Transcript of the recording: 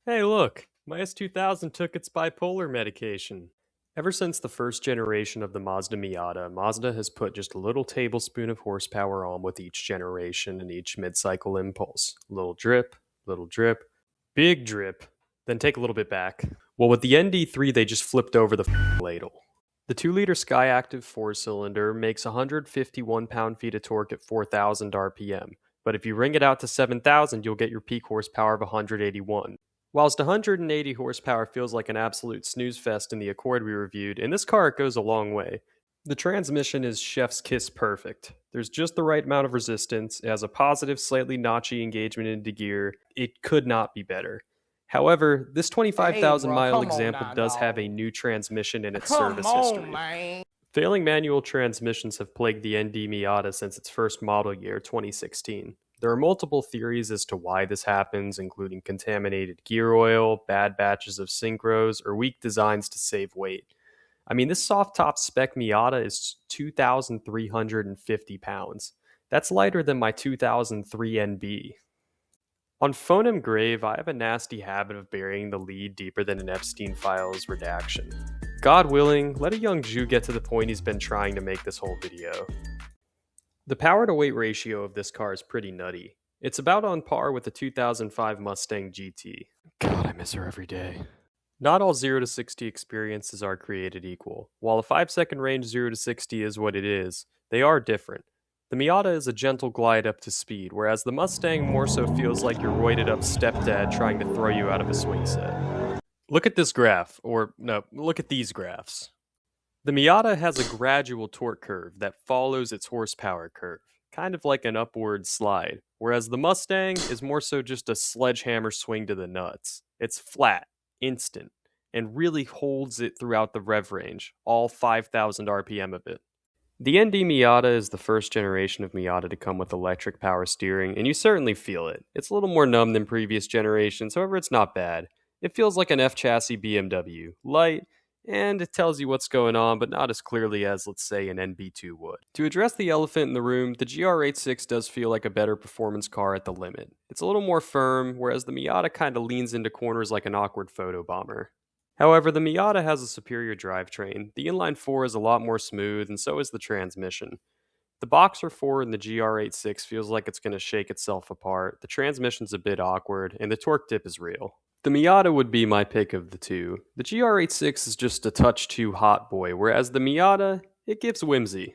Hey, look, my S2000 took its bipolar medication. Ever since the first generation of the Mazda Miata, Mazda has put just a little tablespoon of horsepower on with each generation and each mid-cycle impulse. Little drip, big drip, then take a little bit back. Well, with the ND3, they just flipped over the ladle. The 2-liter Skyactiv 4-cylinder makes 151 pound-feet of torque at 4,000 RPM, but if you ring it out to 7,000, you'll get your peak horsepower of 181. Whilst 180 horsepower feels like an absolute snooze fest in the Accord we reviewed, in this car it goes a long way. The transmission is chef's kiss perfect. There's just the right amount of resistance, it has a positive, slightly notchy engagement into gear. It could not be better. However, this Hey, 25,000 bro, mile come on example now, does have a dog. new transmission in its Come service on, history. man. Failing manual transmissions have plagued the ND Miata since its first model year, 2016. There are multiple theories as to why this happens, including contaminated gear oil, bad batches of synchros, or weak designs to save weight. I mean, this soft top spec Miata is 2,350 pounds. That's lighter than my 2003 NB. On Phonem Grave, I have a nasty habit of burying the lead deeper than an Epstein file's redaction. God willing, let a young Jew get to the point he's been trying to make this whole video. The power to weight ratio of this car is pretty nutty. It's about on par with the 2005 Mustang GT. God, I miss her every day. Not all 0 to 60 experiences are created equal. While a 5-second range 0 to 60 is what it is, they are different. The Miata is a gentle glide up to speed, whereas the Mustang more so feels like your roided up stepdad trying to throw you out of a swing set. Look at this graph, or no, look at these graphs. The Miata has a gradual torque curve that follows its horsepower curve, kind of like an upward slide, whereas the Mustang is more so just a sledgehammer swing to the nuts. It's flat, instant, and really holds it throughout the rev range, all 5,000 RPM of it. The ND Miata is the first generation of Miata to come with electric power steering, and you certainly feel it. It's a little more numb than previous generations, however, it's not bad. It feels like an F chassis BMW, light, and it tells you what's going on, but not as clearly as, let's say, an NB2 would. To address the elephant in the room, the GR86 does feel like a better performance car at the limit. It's a little more firm, whereas the Miata kind of leans into corners like an awkward photobomber. However, the Miata has a superior drivetrain. The inline 4 is a lot more smooth, and so is the transmission. The Boxer 4 in the GR86 feels like it's going to shake itself apart, the transmission's a bit awkward, and the torque dip is real. The Miata would be my pick of the two. The GR86 is just a touch too hot boy, whereas the Miata, it gives whimsy.